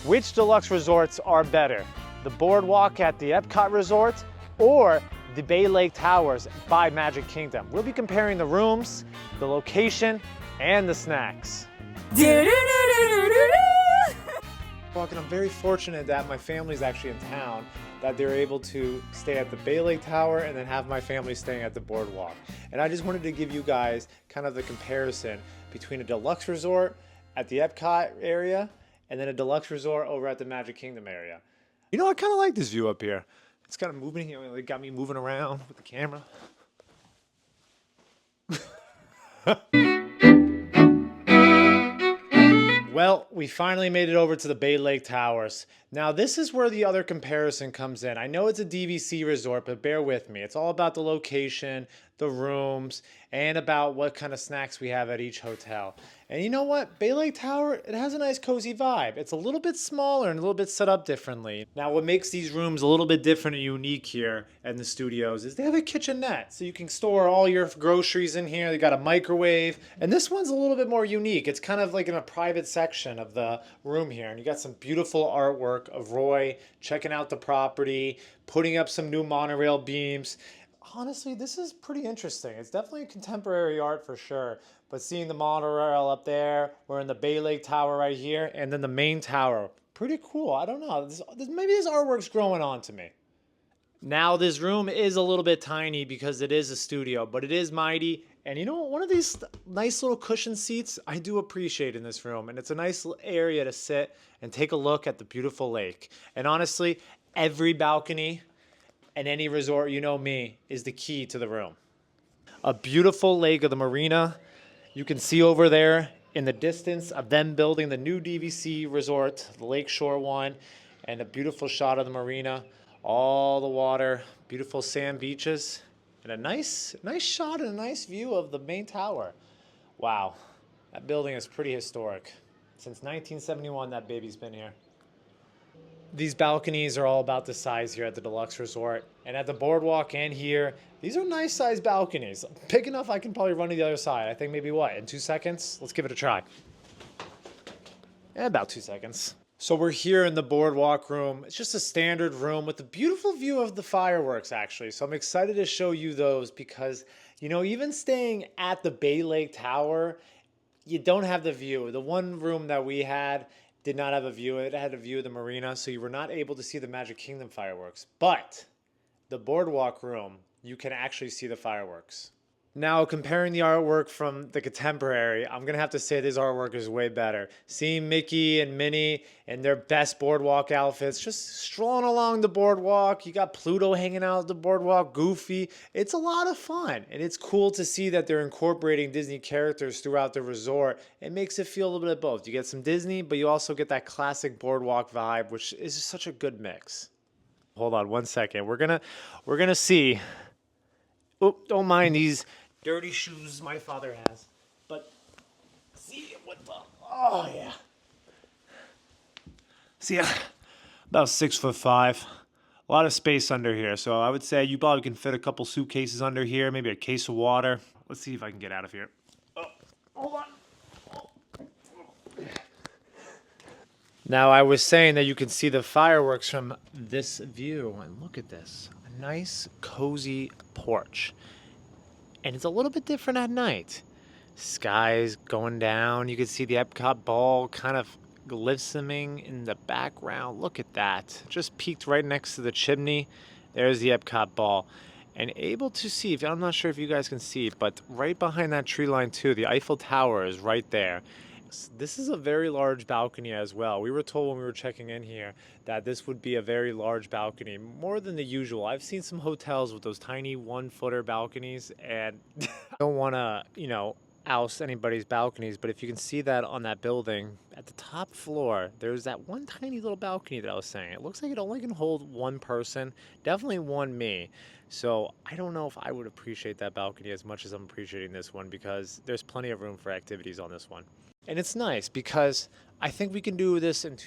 Which deluxe resorts are better? The Boardwalk at the EPCOT Resort or the Bay Lake Towers by Magic Kingdom? We'll be comparing the rooms, the location, and the snacks. I'm very fortunate that my family's actually in town, that they're able to stay at the Bay Lake Tower and then have my family staying at the Boardwalk. And I just wanted to give you guys kind of the comparison between a deluxe resort at the EPCOT area and then a deluxe resort over at the Magic Kingdom area. You know, I kind of like this view up here. It's kind of moving, you know, it got me moving around with the camera. Well, we finally made it over to the Bay Lake Towers. Now, this is where the other comparison comes in. I know it's a DVC resort, but bear with me. It's all about the location, the rooms, and about what kind of snacks we have at each hotel. And you know what? Bay Lake Tower, it has a nice cozy vibe. It's a little bit smaller and a little bit set up differently. Now, what makes these rooms a little bit different and unique here in the studios is they have a kitchenette. So you can store all your groceries in here. They got a microwave. And this one's a little bit more unique. It's kind of like in a private section of the room here. And you got some beautiful artwork of Roy checking out the property, putting up some new monorail beams. Honestly, this is pretty interesting. It's definitely contemporary art for sure. But seeing the monorail up there, we're in the Bay Lake Tower right here, and then the main tower. Pretty cool. I don't know. Maybe this artwork's growing on to me. Now, this room is a little bit tiny because it is a studio, but it is mighty. And you know what? One of these nice little cushion seats I do appreciate in this room. And it's a nice area to sit and take a look at the beautiful lake. And honestly, every balcony and any resort, you know me, is the key to the room. A beautiful lake of the marina. You can see over there in the distance of them building the new DVC resort, the Lakeshore one, and a beautiful shot of the marina, all the water, beautiful sand beaches, and a nice shot and a nice view of the main tower. Wow, that building is pretty historic. Since 1971, that baby's been here. These balconies are all about the size here at the Deluxe Resort. And at the Boardwalk Inn here, these are nice sized balconies. Big enough I can probably run to the other side. I think maybe what, in 2 seconds? Let's give it a try. About 2 seconds. So we're here in the Boardwalk room. It's just a standard room with a beautiful view of the fireworks actually. So I'm excited to show you those because, you know, even staying at the Bay Lake Tower, you don't have the view. The one room that we had did not have a view. It had a view of the marina, so you were not able to see the Magic Kingdom fireworks. But the Boardwalk room, you can actually see the fireworks. Now, comparing the artwork from the contemporary, I'm going to have to say this artwork is way better. Seeing Mickey and Minnie in their best boardwalk outfits, just strolling along the boardwalk. You got Pluto hanging out at the boardwalk, Goofy. It's a lot of fun. And it's cool to see that they're incorporating Disney characters throughout the resort. It makes it feel a little bit of both. You get some Disney, but you also get that classic boardwalk vibe, which is just such a good mix. Hold on 1 second. We're gonna see. Oh, don't mind these dirty shoes my father has, but see what the, oh yeah. See, about 6'5", a lot of space under here. So I would say you probably can fit a couple suitcases under here, maybe a case of water. Let's see if I can get out of here. Oh, hold on. Now I was saying that you can see the fireworks from this view, and look at this, a nice cozy porch. And it's a little bit different at night. Sky's going down. You can see the EPCOT ball kind of glistening in the background. Look at that. Just peeked right next to the chimney. There's the EPCOT ball. And able to see, I'm not sure if you guys can see, but right behind that tree line too, the Eiffel Tower is right there. This is a very large balcony as well. We were told when we were checking in here that this would be a very large balcony, more than the usual. I've seen some hotels with those tiny 1-footer balconies, and I don't want to, you know, oust anybody's balconies, but if you can see that on that building, at the top floor, there's that one tiny little balcony that I was saying. It looks like it only can hold one person, definitely one me. So I don't know if I would appreciate that balcony as much as I'm appreciating this one because there's plenty of room for activities on this one. And it's nice because I think we can do this in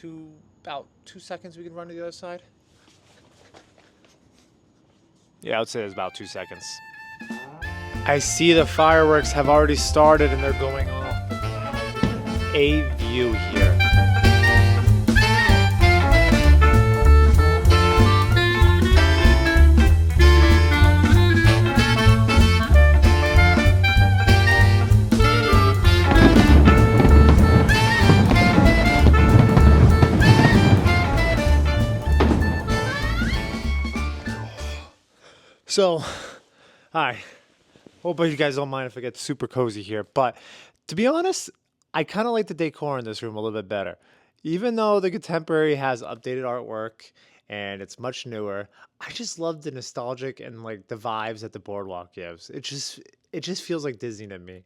about 2 seconds. We can run to the other side. Yeah, I would say it's about 2 seconds. I see the fireworks have already started and they're going off. A view here. So, hi. Hope you guys don't mind if I get super cozy here, but to be honest, I kind of like the decor in this room a little bit better. Even though the contemporary has updated artwork and it's much newer, I just love the nostalgic and like the vibes that the boardwalk gives. It just feels like Disney to me.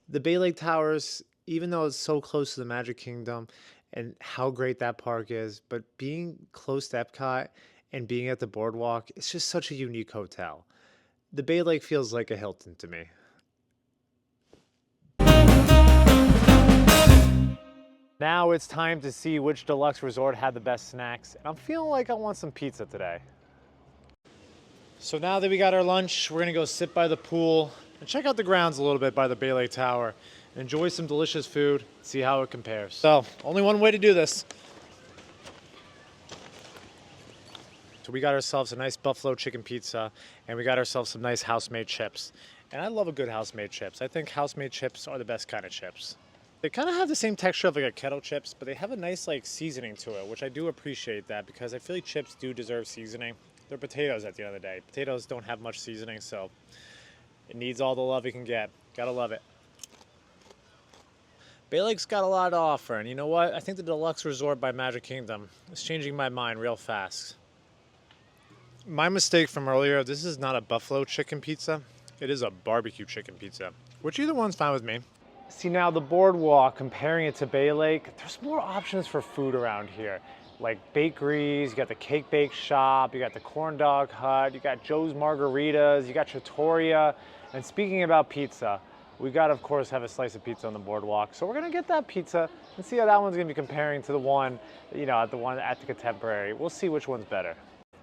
The Bay Lake Towers, even though it's so close to the Magic Kingdom and how great that park is, but being close to Epcot and being at the boardwalk, it's just such a unique hotel. The Bay Lake feels like a Hilton to me. Now it's time to see which deluxe resort had the best snacks, and I'm feeling like I want some pizza today. So now that we got our lunch, we're gonna go sit by the pool and check out the grounds a little bit by the Bay Lake Tower and enjoy some delicious food, see how it compares. So, only one way to do this. So we got ourselves a nice buffalo chicken pizza, and we got ourselves some nice house-made chips. And I love a good house-made chips. I think house-made chips are the best kind of chips. They kind of have the same texture of like a kettle chips, but they have a nice like seasoning to it, which I do appreciate that because I feel like chips do deserve seasoning. They're potatoes at the end of the day. Potatoes don't have much seasoning, so it needs all the love it can get. Gotta love it. Bay Lake's got a lot to offer, and you know what? I think the Deluxe Resort by Magic Kingdom is changing my mind real fast. My mistake from earlier, this is not a buffalo chicken pizza. It is a barbecue chicken pizza, which either one's fine with me. See now the boardwalk, comparing it to Bay Lake, there's more options for food around here. Like bakeries, you got the cake bake shop, you got the corn dog hut, you got Joe's Margaritas, you got Trattoria. And speaking about pizza, we got to of course have a slice of pizza on the boardwalk. So we're gonna get that pizza and see how that one's gonna be comparing to the one, the one at the Contemporary. We'll see which one's better.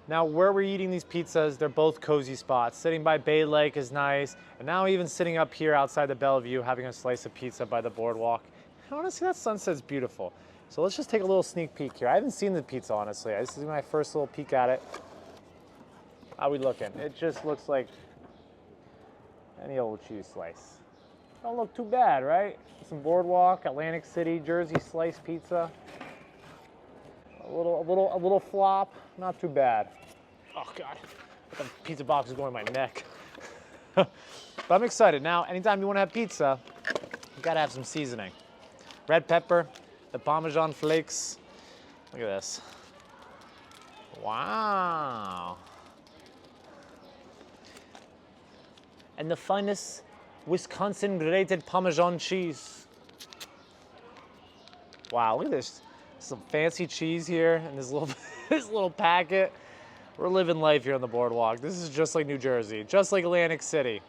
Now where we're eating these pizzas, they're both cozy spots. Sitting by Bay Lake is nice, and now even sitting up here outside the Bellevue, having a slice of pizza by the boardwalk. Honestly, that sunset's beautiful. So let's just take a little sneak peek here. I haven't seen the pizza, honestly. This is my first little peek at it. How we looking? It just looks like any old cheese slice. Don't look too bad, right? Some boardwalk, Atlantic City, Jersey slice pizza. A little flop, not too bad. Oh God, the pizza box is going in my neck. But I'm excited. Now, anytime you want to have pizza, you gotta have some seasoning. Red pepper, the Parmesan flakes. Look at this. Wow. And the finest Wisconsin grated Parmesan cheese. Wow, look at this. Some fancy cheese here in this little this little packet. We're living life here on the boardwalk. This is just like New Jersey, just like Atlantic City.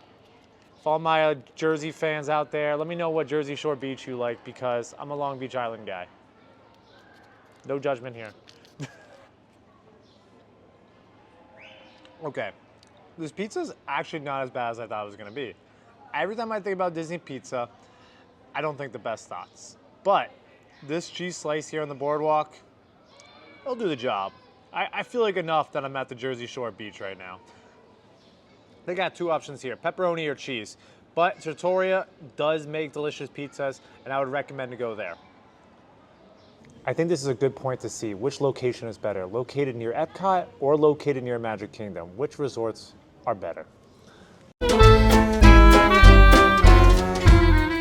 For all my Jersey fans out there, let me know what Jersey Shore beach you like because I'm a Long Beach Island guy. No judgment here. Okay, this pizza's actually not as bad as I thought it was gonna be. Every time I think about Disney pizza, I don't think the best thoughts. But this cheese slice here on the boardwalk, it'll do the job. I feel like enough that I'm at the Jersey Shore beach right now. They got two options here, pepperoni or cheese. But Trattoria does make delicious pizzas, and I would recommend to go there. I think this is a good point to see which location is better, located near Epcot or located near Magic Kingdom. Which resorts are better?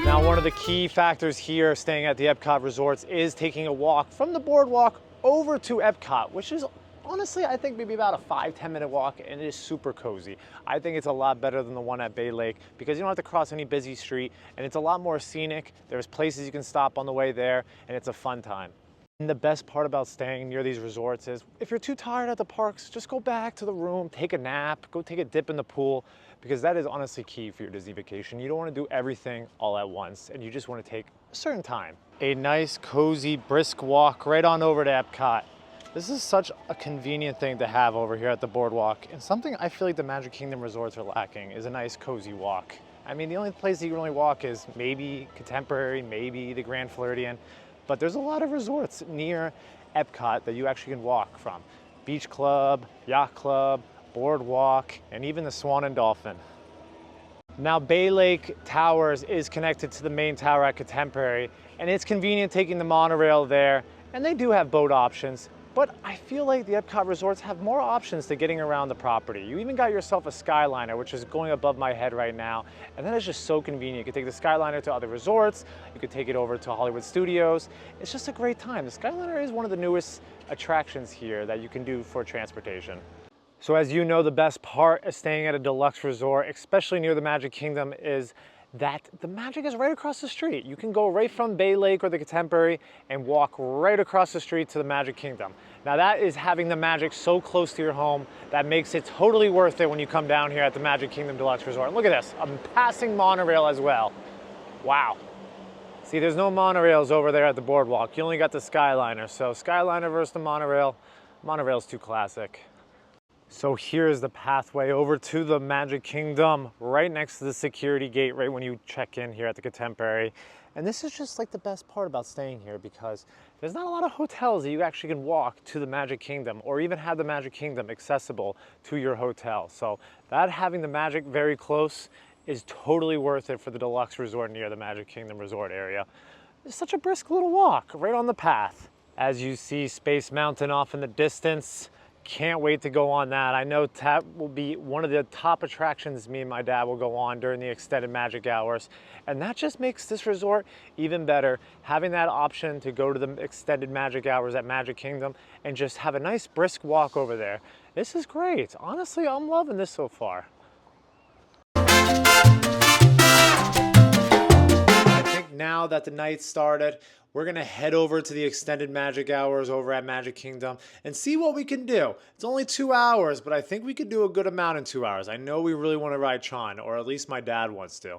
Now, one of the key factors here staying at the Epcot resorts is taking a walk from the boardwalk over to Epcot, which is honestly, I think maybe about a 5-10 minute walk, and it is super cozy. I think it's a lot better than the one at Bay Lake because you don't have to cross any busy street, and it's a lot more scenic. There's places you can stop on the way there, and it's a fun time. And the best part about staying near these resorts is if you're too tired at the parks, just go back to the room, take a nap, go take a dip in the pool, because that is honestly key for your Disney vacation. You don't want to do everything all at once, and you just want to take a certain time. A nice, cozy, brisk walk right on over to Epcot. This is such a convenient thing to have over here at the boardwalk, and something I feel like the Magic Kingdom resorts are lacking is a nice, cozy walk. I mean, the only place you can really walk is maybe Contemporary, maybe the Grand Floridian, but there's a lot of resorts near Epcot that you actually can walk from. Beach Club, Yacht Club, Boardwalk, and even the Swan and Dolphin. Now, Bay Lake Towers is connected to the main tower at Contemporary, and it's convenient taking the monorail there, and they do have boat options, But I feel like the EPCOT resorts have more options to getting around the property. You even got yourself a Skyliner, which is going above my head right now. And that is just so convenient. You could take the Skyliner to other resorts. You could take it over to Hollywood Studios. It's just a great time. The Skyliner is one of the newest attractions here that you can do for transportation. So as you know, the best part of staying at a deluxe resort, especially near the Magic Kingdom, is that the Magic is right across the street. You can go right from Bay Lake or the Contemporary and walk right across the street to the Magic Kingdom. Now that is having the Magic so close to your home that makes it totally worth it when you come down here at the Magic Kingdom Deluxe Resort. And look at this, I'm passing monorail as well. Wow. See, there's no monorails over there at the Boardwalk. You only got the Skyliner. So Skyliner versus the monorail. Monorail's too classic. So here's the pathway over to the Magic Kingdom, right next to the security gate, right when you check in here at the Contemporary. And this is just like the best part about staying here, because there's not a lot of hotels that you actually can walk to the Magic Kingdom or even have the Magic Kingdom accessible to your hotel. So that having the Magic very close is totally worth it for the Deluxe Resort near the Magic Kingdom Resort area. It's such a brisk little walk right on the path. As you see Space Mountain off in the distance, can't wait to go on that. I know that will be one of the top attractions me and my dad will go on during the extended Magic hours. And that just makes this resort even better, having that option to go to the extended Magic hours at Magic Kingdom and just have a nice brisk walk over there. This is great. Honestly, I'm loving this so far. I think now that the night started, we're gonna head over to the extended Magic hours over at Magic Kingdom and see what we can do. It's only 2 hours, but I think we could do a good amount in 2 hours. I know we really wanna ride Tron, or at least my dad wants to.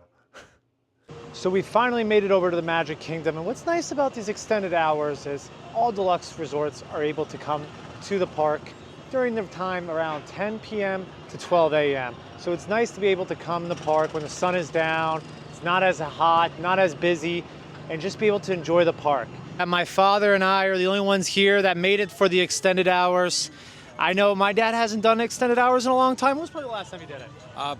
So we finally made it over to the Magic Kingdom, and what's nice about these extended hours is all deluxe resorts are able to come to the park during the time around 10 p.m. to 12 a.m. So it's nice to be able to come in the park when the sun is down, it's not as hot, not as busy, and just be able to enjoy the park. And my father and I are the only ones here that made it for the extended hours. I know my dad hasn't done extended hours in a long time. When was probably the last time he did it?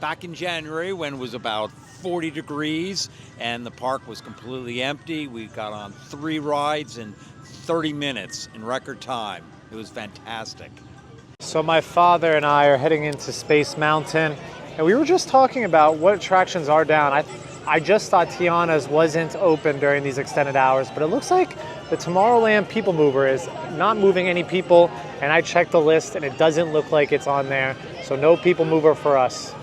Back in January when it was about 40 degrees and the park was completely empty. We got on 3 rides in 30 minutes in record time. It was fantastic. So my father and I are heading into Space Mountain, and we were just talking about what attractions are down. I just thought Tiana's wasn't open during these extended hours, but it looks like the Tomorrowland People Mover is not moving any people, and I checked the list and it doesn't look like it's on there, so no People Mover for us.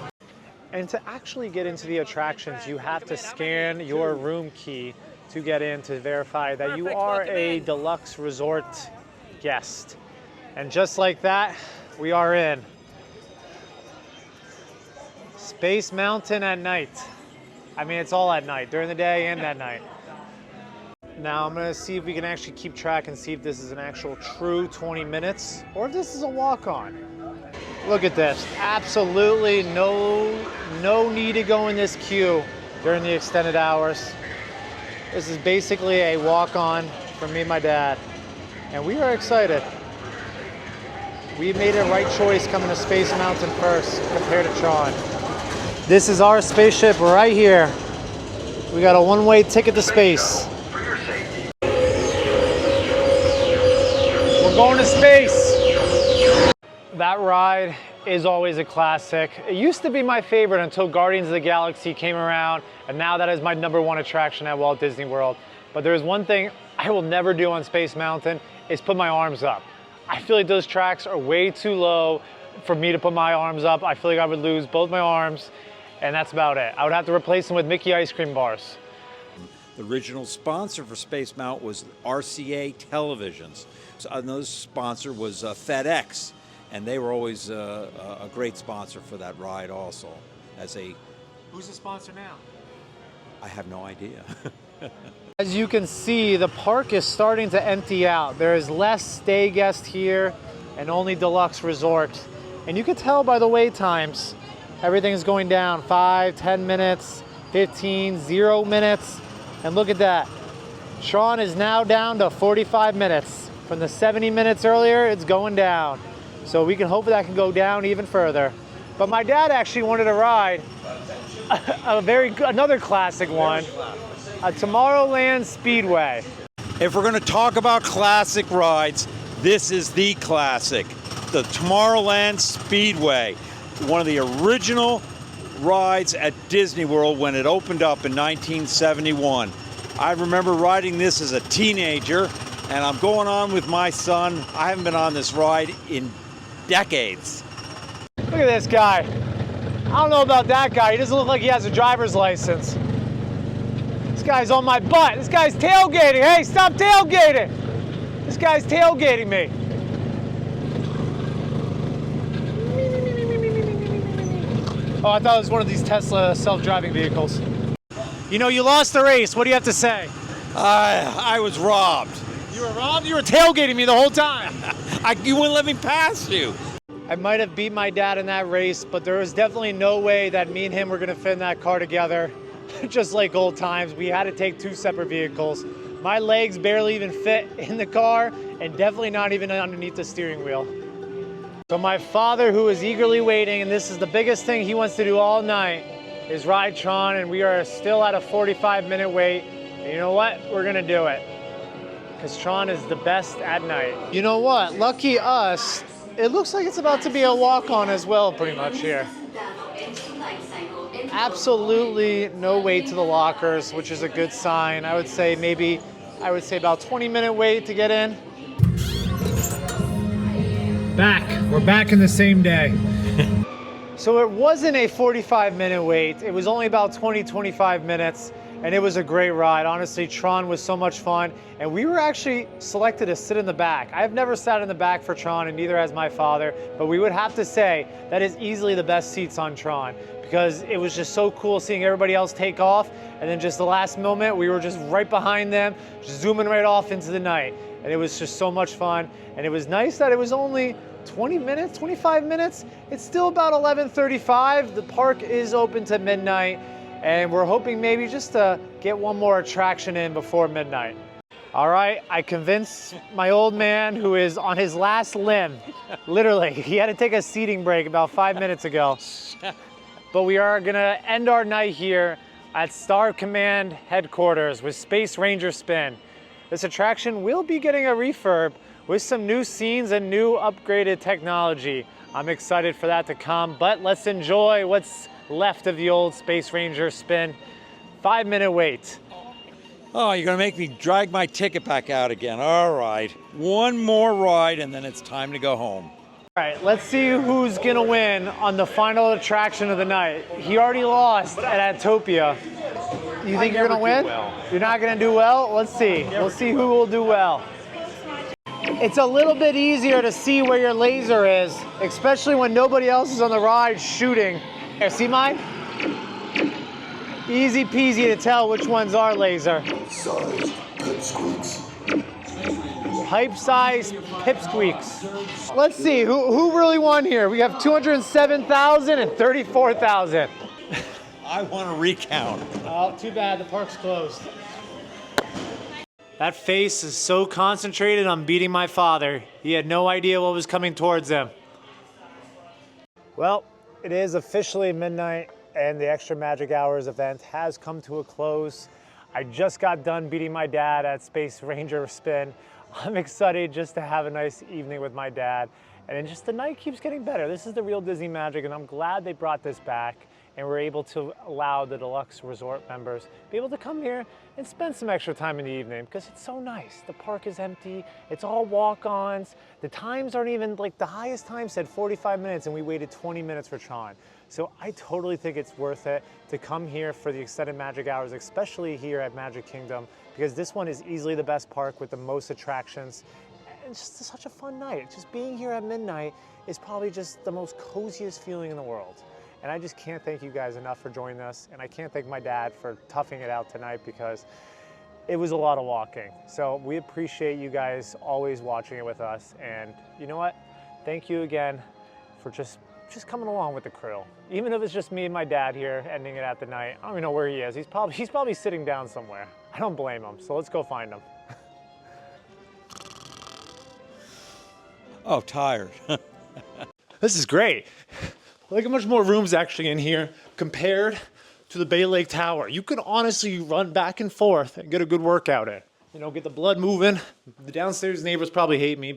And to actually get into the attractions, you have to scan your room key to get in to verify that you are a deluxe resort guest. And just like that, we are in. Space Mountain at night. I mean, it's all at night, during the day and at night. Now I'm gonna see if we can actually keep track and see if this is an actual true 20 minutes or if this is a walk-on. Look at this, absolutely no need to go in this queue during the extended hours. This is basically a walk-on for me and my dad, and we are excited. We made a right choice coming to Space Mountain first compared to Tron. This is our spaceship right here. We got a one-way ticket to space. We're going to space. That ride is always a classic. It used to be my favorite until Guardians of the Galaxy came around, and now that is my #1 attraction at Walt Disney World. But there's one thing I will never do on Space Mountain is put my arms up. I feel like those tracks are way too low for me to put my arms up. I feel like I would lose both my arms. And that's about it. I would have to replace them with Mickey ice cream bars. The original sponsor for Space Mountain was RCA Televisions. So another sponsor was FedEx, and they were always a great sponsor for that ride also. Who's the sponsor now? I have no idea. As you can see, the park is starting to empty out. There is less stay guest here and only deluxe resort. And you can tell by the wait times. Everything's going down, 5, 10 minutes, 15, 0 minutes. And look at that. Tron is now down to 45 minutes. From the 70 minutes earlier, it's going down. So we can hope that can go down even further. But my dad actually wanted to ride another classic one, a Tomorrowland Speedway. If we're going to talk about classic rides, This is the classic, the Tomorrowland Speedway, one of the original rides at Disney World when it opened up in 1971. I remember riding this as a teenager, and I'm going on with my son. I haven't been on this ride in decades. Look at this guy. I don't know about that guy. He doesn't look like he has a driver's license. This guy's on my butt. This guy's tailgating. Hey, stop tailgating. This guy's tailgating me. Oh, I thought it was one of these Tesla self-driving vehicles. You know, you lost the race. What do you have to say? I was robbed. You were robbed? You were tailgating me the whole time. You wouldn't let me pass you. I might have beat my dad in that race, but there was definitely no way that me and him were going to fit in that car together. Just like old times, we had to take two separate vehicles. My legs barely even fit in the car, and definitely not even underneath the steering wheel. So my father, who is eagerly waiting, and this is the biggest thing he wants to do all night, is ride Tron, and we are still at a 45-minute wait. And you know what? We're going to do it. Because Tron is the best at night. You know what? Lucky us, it looks like it's about to be a walk-on as well, pretty much here. Absolutely no wait to the lockers, which is a good sign. I would say about 20-minute wait to get in. We're back in the same day. So it wasn't a 45-minute wait. It was only about 20-25 minutes, and it was a great ride. Honestly, Tron was so much fun, and we were actually selected to sit in the back. I've never sat in the back for Tron, and neither has my father, but we would have to say that is easily the best seats on Tron, because it was just so cool seeing everybody else take off, and then just the last moment, we were just right behind them, just zooming right off into the night. And it was just so much fun, and it was nice that it was only 20 minutes, 25 minutes. It's still about 11:35. The park is open to midnight, and we're hoping maybe just to get one more attraction in before midnight. All right, I convinced my old man, who is on his last limb. Literally, he had to take a seating break about 5 minutes ago. But we are gonna end our night here at Star Command headquarters with Space Ranger Spin. This attraction will be getting a refurb with some new scenes and new upgraded technology. I'm excited for that to come, but let's enjoy what's left of the old Space Ranger Spin. 5-minute wait. Oh, you're gonna make me drag my ticket back out again. All right, one more ride and then it's time to go home. All right, let's see who's gonna win on the final attraction of the night. He already lost at Atopia. You think you're gonna win? Well. You're not gonna do well? Let's see. We'll see who will do well. It's a little bit easier to see where your laser is, especially when nobody else is on the ride shooting. Here, see mine? Easy peasy to tell which one's our laser. Sized pipsqueaks. Pipe-sized pipsqueaks. Let's see, who really won here? We have 207,000 and 34,000. I want to recount. Oh, too bad, the park's closed. That face is so concentrated on beating my father. He had no idea what was coming towards him. Well, it is officially midnight, and the Extra Magic Hours event has come to a close. I just got done beating my dad at Space Ranger Spin. I'm excited just to have a nice evening with my dad. And then just the night keeps getting better. This is the real Disney magic, and I'm glad they brought this back and we're able to allow the Deluxe Resort members be able to come here and spend some extra time in the evening because it's so nice. The park is empty, it's all walk-ons. The times aren't even, like the highest time said 45 minutes and we waited 20 minutes for Tron. So I totally think it's worth it to come here for the extended Magic Hours, especially here at Magic Kingdom, because this one is easily the best park with the most attractions. And it's just such a fun night. Just being here at midnight is probably just the most coziest feeling in the world. And I just can't thank you guys enough for joining us. And I can't thank my dad for toughing it out tonight because it was a lot of walking. So we appreciate you guys always watching it with us. And you know what? Thank you again for just coming along with the crew. Even if it's just me and my dad here ending it at the night. I don't even know where he is. He's probably sitting down somewhere. I don't blame him. So let's go find him. Oh, tired. This is great. Look how much more room's actually in here compared to the Bay Lake Tower. You could honestly run back and forth and get a good workout in. You know, get the blood moving. The downstairs neighbors probably hate me.